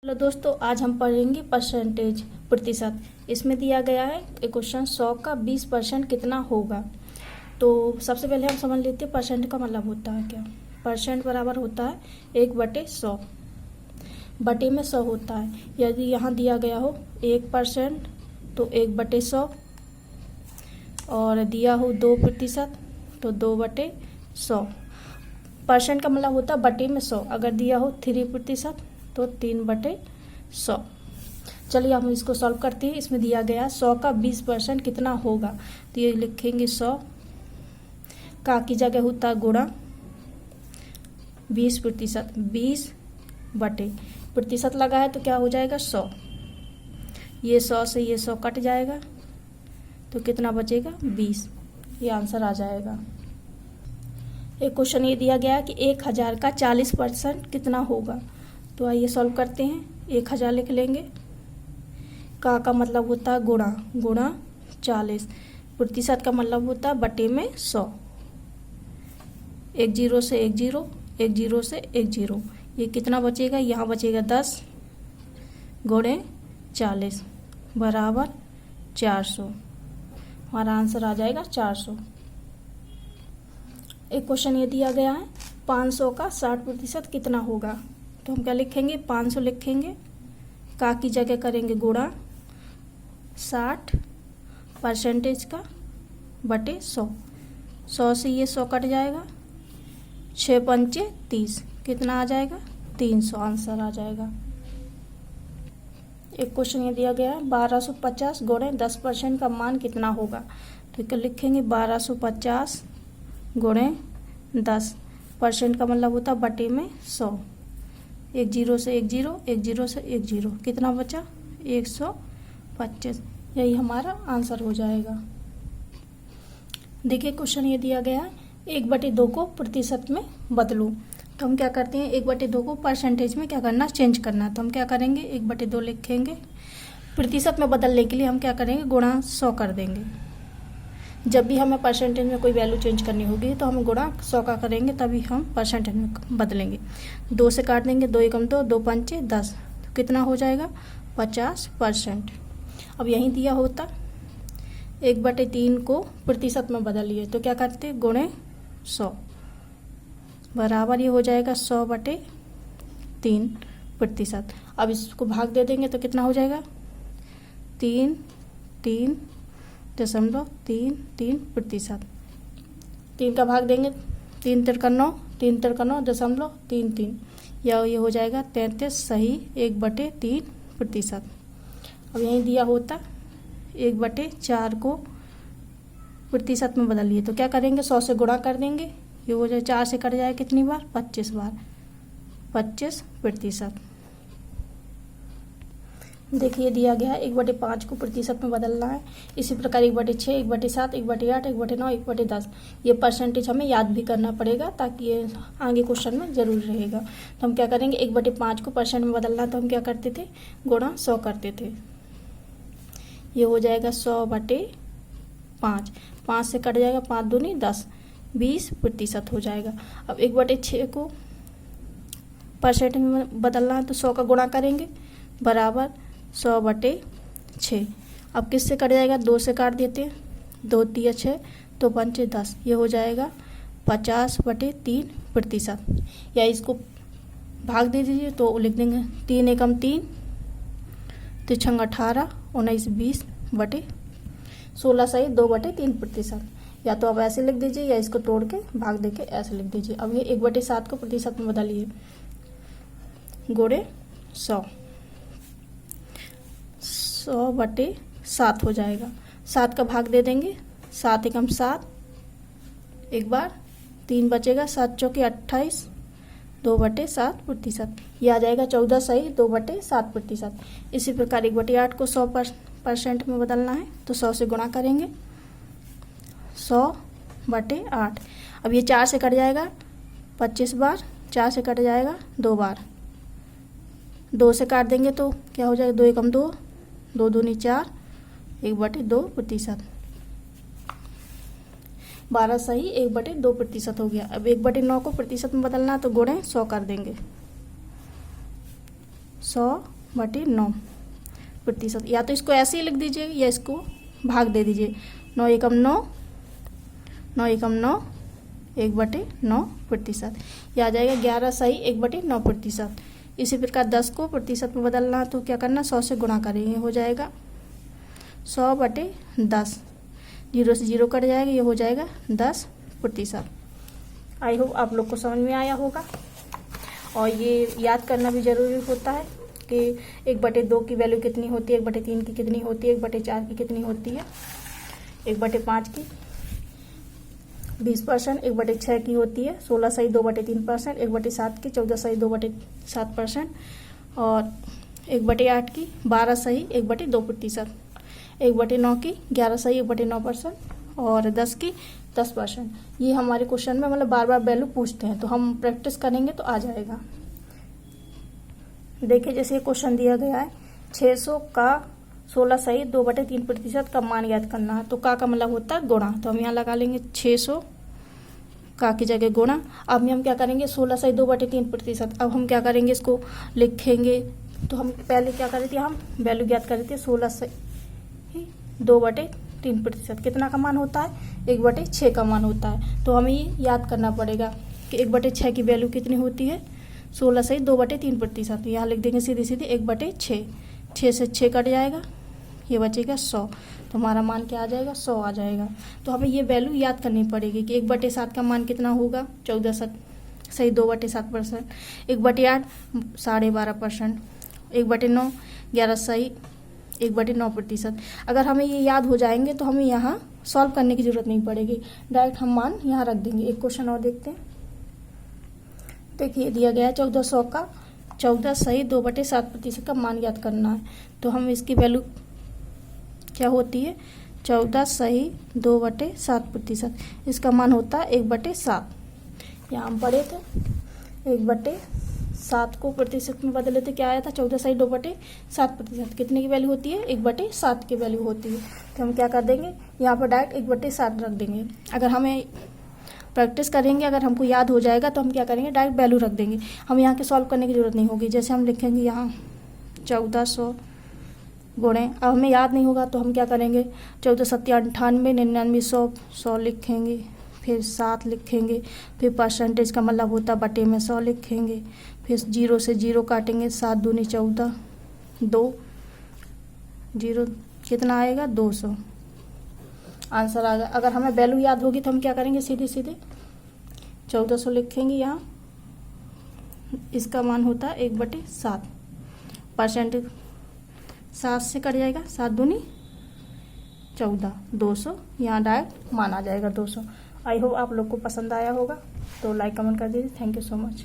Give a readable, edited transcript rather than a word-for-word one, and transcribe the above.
Hello दोस्तों, आज हम पढ़ेंगे परसेंटेज प्रतिशत। इसमें दिया गया है एक क्वेश्चन 100 का 20% कितना होगा। तो सबसे पहले हम समझ लेते हैं परसेंट का मतलब होता है क्या। परसेंट बराबर होता है 1/100। बटे में 100 होता है। यदि यहाँ दिया गया हो 1% तो 1/100, और दिया हो 2% तो 2/100। परसेंट का मतलब होता है बटे में 100। अगर दिया हो 3% तो 3/100। चलिए हम इसको सॉल्व करते हैं। इसमें दिया गया 100 का 20% कितना होगा। तो ये लिखेंगे 100 का की जगह होता है गुणा 20%। 20 बटे प्रतिशत लगा है तो क्या हो जाएगा 100। ये 100 से ये 100 कट जाएगा तो कितना बचेगा 20। ये आंसर आ जाएगा। एक क्वेश्चन ये दिया गया कि 1000 का 40% कितना होगा। तो आइए सॉल्व करते हैं। 1000 लिख लेंगे। का मतलब होता है गुणा 40। प्रतिशत का मतलब होता है बटे में 100। एक जीरो से एक जीरो, एक जीरो से एक जीरो। ये कितना बचेगा, यहाँ बचेगा 10 गुणे 40 बराबर 400। हमारा आंसर आ जाएगा 400। एक क्वेश्चन ये दिया गया है 500 का 60% कितना होगा। तो हम क्या लिखेंगे, 500 लिखेंगे। का की जगह करेंगे गुणा 60 परसेंटेज का बटे 100। 100 से ये 100 कट जाएगा। 6 पंचे 30, कितना आ जाएगा 300। आंसर आ जाएगा। एक क्वेश्चन ये दिया गया है 1250 गुणे 10% का मान कितना होगा। तो क्या लिखेंगे, 1250 गुणे 10% का मतलब होता है बटे में 100। एक जीरो से एक जीरो, एक जीरो से एक जीरो, कितना बचा 125। यही हमारा आंसर हो जाएगा। देखिए क्वेश्चन ये दिया गया है 1/2 को प्रतिशत में बदलो। तो हम क्या करते हैं, 1/2 को परसेंटेज में क्या करना, चेंज करना। तो हम क्या करेंगे, 1/2 लिखेंगे। प्रतिशत में बदलने के लिए हम क्या करेंगे, गुणा 100 कर देंगे। जब भी हमें परसेंटेज में कोई वैल्यू चेंज करनी होगी तो हम गुणा 100 का करेंगे, तभी हम परसेंटेज में बदलेंगे। 2 से काट देंगे, 2 एकम 2, 2 पंचे 10, तो कितना हो जाएगा 50%। अब यहीं दिया होता 1/3 को प्रतिशत में बदलिए तो क्या करते, गुणे 100 बराबर ये हो जाएगा 100/3%। अब इसको भाग दे देंगे तो कितना हो जाएगा 3.33%। 3 का भाग देंगे, 3 तिरका 9, 3 तिरका 9.33, या ये हो जाएगा 33 सही 1/3%। अब यहीं दिया होता 1/4 को प्रतिशत में बदलिए तो क्या करेंगे, 100 से गुणा कर देंगे। ये हो जाए 4 से कट जाए कितनी बार, 25 बार, 25%। देखिए दिया गया है 1/5 को प्रतिशत में बदलना है। इसी प्रकार 1/6, 1/7, 1/8, 1/9, 1/10 ये परसेंटेज हमें याद भी करना पड़ेगा, ताकि ये आगे क्वेश्चन में जरूर रहेगा। तो हम क्या करेंगे, 1/5 को परसेंट में बदलना तो हम क्या करते थे, गुणा 100 करते थे। ये हो जाएगा 100/5। 5 से कट जाएगा, 5 दूनी 10, 20% हो जाएगा। अब 1/6 को परसेंट में बदलना है तो 100 का गुणा करेंगे बराबर 100/6। अब किससे कट जाएगा, 2 से काट देते हैं, 2 तिया 6, 2 पंचे 10, ये हो जाएगा 50/3%। या इसको भाग दे दीजिए तो लिख देंगे 3 एकम 3, 3 18, 19 20/16 सही 2/3%। या तो आप ऐसे लिख दीजिए या इसको तोड़ के भाग दे के ऐसे लिख दीजिए। अब ये 1/7 को प्रतिशत में बदलिए, गुणे 100, 100/7 हो जाएगा। 7 का भाग दे देंगे, 7 एकम 7, एक बार 3 बचेगा, 7 चौके 28, 2/7%। यह आ जाएगा 14 सही 2/7%। इसी प्रकार 1/8 को 100% में बदलना है तो 100 से गुणा करेंगे, 100/8। अब ये 4 से कट जाएगा 25 बार, 4 से कट जाएगा 2 बार, 2 से काट देंगे तो क्या हो जाएगा, 2 एकम 2, 2 दूनी 4, 1/2%। 12 सही 1/2% हो गया। अब 1/9 को प्रतिशत में बदलना है तो गुणे 100 कर देंगे। 100/9%। या तो इसको ऐसे ही लिख दीजिए या इसको भाग दे दीजिए। 9 एकम 9, 9 एकम 9, 1/9%। यह आ जाएगा 11 सही 1/9%। इसी प्रकार 10 को प्रतिशत में बदलना तो क्या करना, 100 से गुणा करेंगे, हो जाएगा 100/10। 0 से 0 कट जाएगा, ये हो जाएगा 10%। आई होप आप लोग को समझ में आया होगा। और ये याद करना भी ज़रूरी होता है कि 1/2 की वैल्यू कितनी होती है, 1/3 की कितनी होती है, 1/4 की कितनी होती है, 1/5 की 20%, 1/6 की होती है 16 सही 2/3%, 1/7 की 14 सही 2/7%, और 1/8 की 12 सही 1/2%, 1/9 की 11 सही 1/9%, और 10 की 10%। ये हमारे क्वेश्चन में मतलब बार बार वैल्यू पूछते हैं, तो हम प्रैक्टिस करेंगे तो आ जाएगा। देखिए जैसे ये क्वेश्चन दिया गया है, 600 का 16 सही 2/3% का मान याद करना है। तो का मतलब होता है गुणा, तो हम यहाँ लगा लेंगे 600 का की जगह गुणा। अब हम क्या करेंगे, 16 सही 2/3%। अब हम क्या करेंगे, इसको लिखेंगे। तो हम पहले क्या कर रहे थे, हम वैल्यू ज्ञात कर रहे थे 16 सही 2/3%। कितना का मान होता है, 1/6 का मान होता है। तो हमें ये याद करना पड़ेगा कि 1/6 की वैल्यू कितनी होती है, 16 सही 2/3%। यहाँ लिख देंगे सीधे सीधे 1/6, 6 से 6 कट जाएगा, ये बचेगा 100। तो हमारा मान क्या आ जाएगा, 100 आ जाएगा। तो हमें ये वैल्यू याद करनी पड़ेगी कि 1/7 का मान कितना होगा, 14 सही 2/7%, 1/8 12.5%, 1/9 11 सही 1/9%। अगर हमें ये याद हो जाएंगे तो हमें यहाँ सॉल्व करने की जरूरत नहीं पड़ेगी, डायरेक्ट हम मान यहाँ रख देंगे। एक क्वेश्चन और देखते हैं। देखिए दिया गया है 1400 का 14 सही 2/7% का मान याद करना है। तो हम इसकी वैल्यू क्या होती है, 14 सही 2/7%। इसका मान होता है 1/7। यहाँ हम पढ़े थे 1/7 को प्रतिशत में बदले थे, क्या आया था, 14 सही 2/7%। कितने की वैल्यू होती है, 1/7 की वैल्यू होती है। तो हम क्या कर देंगे, यहाँ पर डायरेक्ट 1/7 रख देंगे। अगर हमें प्रैक्टिस करेंगे, अगर हमको याद हो जाएगा तो हम क्या करेंगे, डायरेक्ट वैल्यू रख देंगे। हम यहाँ के सॉल्व करने की जरूरत नहीं होगी। जैसे हम लिखेंगे यहाँ 1400 गुणे, अब हमें याद नहीं होगा तो हम क्या करेंगे, 14 7 98 99 100 लिखेंगे, फिर 7 लिखेंगे, फिर परसेंटेज का मतलब होता बटे में 100 लिखेंगे, फिर 0 से 0 काटेंगे, 7 दूनी 14, 2 0 कितना आएगा, 200 आंसर आ गया। अगर हमें वैल्यू याद होगी तो हम क्या करेंगे, सीधे सीधे 1400 लिखेंगे यहाँ, इसका मान होता है 1/7, परसेंटेज 7 से कट जाएगा, 7 दूनी 14, 200, यहाँ डायरेक्ट मान आ जाएगा 200। आई होप आप लोग को पसंद आया होगा, तो लाइक कमेंट कर दीजिए। Thank you so much.